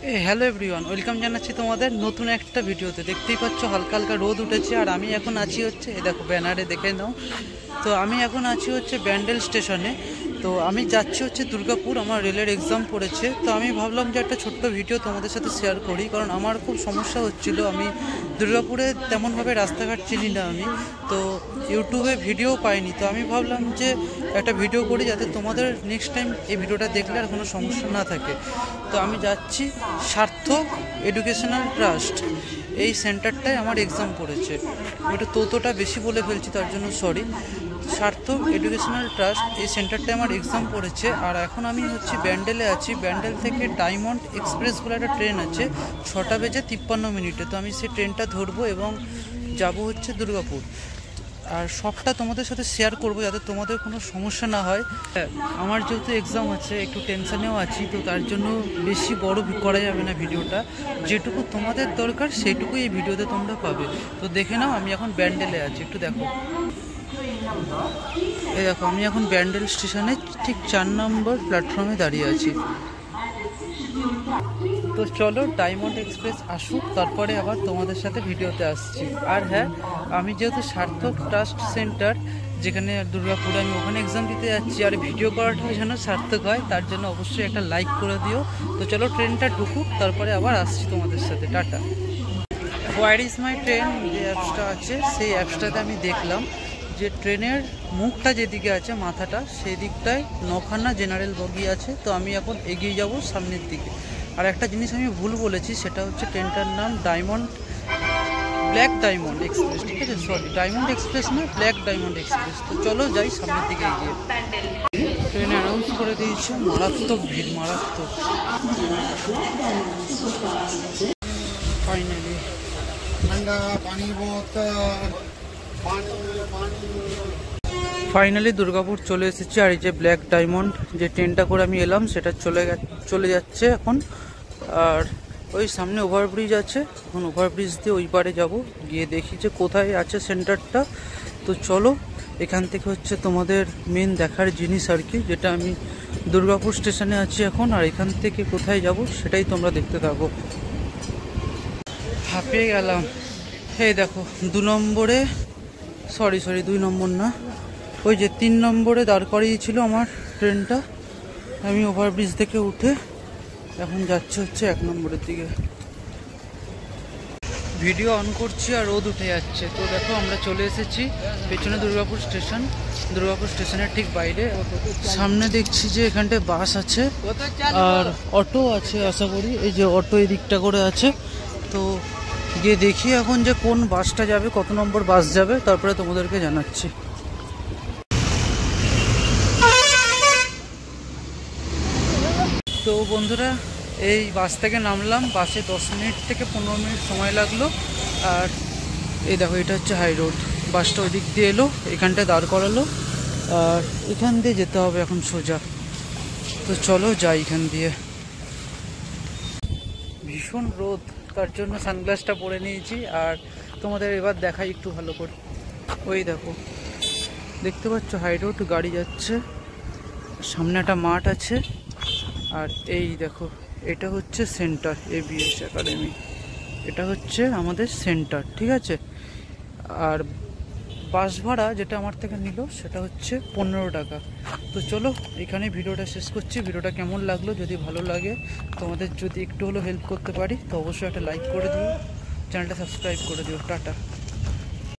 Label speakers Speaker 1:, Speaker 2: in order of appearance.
Speaker 1: Hello everyone, welcome জানাচ্ছি তোমাদের নতুন একটা ভিডিওতে। দেখতেই পাচ্ছ হালকা হালকা রোদ উঠেছে, আর আমি এখন আছি হচ্ছে এই দেখো ব্যানারে দেখে নাও। তো আমি এখন আছি হচ্ছে ব্যান্ডেল স্টেশনে। তো আমি যাচ্ছি হচ্ছে দুর্গাপুর, আমার রেলের এক্সাম পড়েছে। তো আমি ভাবলাম যে একটা ছোট্ট ভিডিও তোমাদের সাথে শেয়ার করি, কারণ আমার খুব সমস্যা হচ্ছিল। আমি দুর্গাপুরে তেমনভাবে রাস্তাঘাট চিনি না আমি, তো ইউটিউবে ভিডিও পাইনি। তো আমি ভাবলাম যে একটা ভিডিও করি, যাতে তোমাদের নেক্সট টাইম এই ভিডিওটা দেখলে আর কোনো সমস্যা না থাকে। তো আমি যাচ্ছি সার্থক এডুকেশনাল ট্রাস্ট, এই সেন্টারটায় আমার এক্সাম পড়েছে। একটু তোতোটা বেশি বলে ফেলছি, তার জন্য সরি। সার্থক এডুকেশনাল ট্রাস্ট, এই সেন্টারটায় আমার এক্সাম পড়েছে। আর এখন আমি হচ্ছে ব্যান্ডেলে আছি। ব্যান্ডেল থেকে ডায়মন্ড এক্সপ্রেস বলে একটা ট্রেন আছে 6:53। তো আমি সেই ট্রেনটা ধরবো এবং যাব হচ্ছে দুর্গাপুর। আর সবটা তোমাদের সাথে শেয়ার করবো, যাতে তোমাদের কোনো সমস্যা না হয়। আমার যেহেতু এক্সাম আছে, একটু টেনশানেও আছি, তো তার জন্য বেশি বড় করা যাবে না ভিডিওটা। যেটুকু তোমাদের দরকার সেইটুকুই এই ভিডিওতে তোমরা পাবে। তো দেখে নাও, আমি এখন ব্যান্ডেলে আছি, একটু দেখো। এই দেখো, আমি এখন ব্যান্ডেল স্টেশনে ঠিক 4 নম্বর প্ল্যাটফর্মে দাঁড়িয়ে আছি। তো চলো ডায়মন্ড এক্সপ্রেস আসুক, তারপরে আবার তোমাদের সাথে ভিডিওতে আসছি। আর হ্যাঁ, আমি যেহেতু সার্থক ট্রাস্ট সেন্টার যেখানে দুর্গাপুরে, আমি ওখানে এক্সাম দিতে যাচ্ছি, আর ভিডিও করাটা যেন সার্থক হয়, তার জন্য অবশ্যই একটা লাইক করে দিও। তো চলো ট্রেনটা ঢুকুক, তারপরে আবার আসছি তোমাদের সাথে। Tata. Where is my train যে অ্যাপসটা আছে, সেই অ্যাপসটাতে আমি দেখলাম যে ট্রেনের মুখটা যেদিকে আছে, মাথাটা, সেই দিকটায় 9খানা জেনারেল বগি আছে। তো আমি এখন এগিয়ে যাব সামনের দিকে। আর একটা জিনিস আমি ভুল বলেছি, সেটা হচ্ছে ট্রেনটার নাম ব্ল্যাক ডায়মন্ড এক্সপ্রেস, ঠিক আছে? সরি, ডায়মন্ড এক্সপ্রেস না, ব্ল্যাক ডায়মন্ড এক্সপ্রেস। তো চলো যাই সামনের দিকে এগিয়ে। ট্রেন অ্যানাউন্স করে দিয়েছে, মারাত্মক ভিড়, মারাত্মক। ফাইনালি দুর্গাপুর চলে এসেছি। আর এই যে ব্ল্যাক ডায়মন্ড যে ট্রেনটা করে আমি এলাম, সেটা চলে যাচ্ছে এখন। আর ওই সামনে ওভারব্রিজ আছে, এখন ওভারব্রিজ দিয়ে ওই পারে যাবো, গিয়ে দেখি যে কোথায় আছে সেন্টারটা। তো চলো, এখান থেকে হচ্ছে তোমাদের মেন দেখার জিনিস আর কি, যেটা আমি দুর্গাপুর স্টেশনে আছি এখন। আর এখান থেকে কোথায় যাব সেটাই তোমরা দেখতে থাকো। হাঁপিয়ে গেলাম। এই দেখো 2 নম্বরে, সরি 2 নম্বর না, ওই যে 3 নম্বরে দাঁড় করিয়েছিল আমার ট্রেনটা। আমি ওভারব্রিজ থেকে উঠে এখন যাচ্ছে হচ্ছে 1 নম্বরের দিকে। ভিডিও অন করছি আর রোদ উঠে যাচ্ছে। তো দেখো আমরা চলে এসেছি পেছনে দুর্গাপুর স্টেশনের ঠিক বাইরে। সামনে দেখছি যে এখানটায় বাস আছে আর অটো আছে, আশা করি। এই যে অটো এই দিকটা করে আছে। তো গিয়ে দেখি এখন যে কোন বাসটা যাবে, কত নম্বর বাস যাবে, তারপরে তোমাদেরকে জানাচ্ছি। তো বন্ধুরা, এই বাস থেকে নামলাম। বাসে 10 মিনিট থেকে 15 মিনিট সময় লাগলো। আর এই দেখো, এটা হচ্ছে হাই রোড। বাসটা ওই দিক দিয়ে এলো, এখানটায় দাঁড় করালো, আর এখান দিয়ে যেতে হবে এখন সোজা। তো চলো যাই এখান দিয়ে। ভীষণ রোদ, তার জন্য সানগ্লাসটা পরে নিয়েছি। আর তোমাদের এবার দেখাই একটু ভালো করে। ওই দেখো, দেখতে পাচ্ছ হাই রোড, গাড়ি যাচ্ছে, সামনে একটা মাঠ আছে। আর এই দেখো, এটা হচ্ছে সেন্টার ABS একাডেমি, এটা হচ্ছে আমাদের সেন্টার, ঠিক আছে? আর বাস ভাড়া যেটা আমার থেকে নিল সেটা হচ্ছে 15 টাকা। তো চলো এখানে ভিডিওটা শেষ করছি। ভিডিওটা কেমন লাগলো, যদি ভালো লাগে, তোমাদের যদি একটু হলেও হেল্প করতে পারি, তো অবশ্যই একটা লাইক করে দিও, চ্যানেলটা সাবস্ক্রাইব করে দিও। টাটা।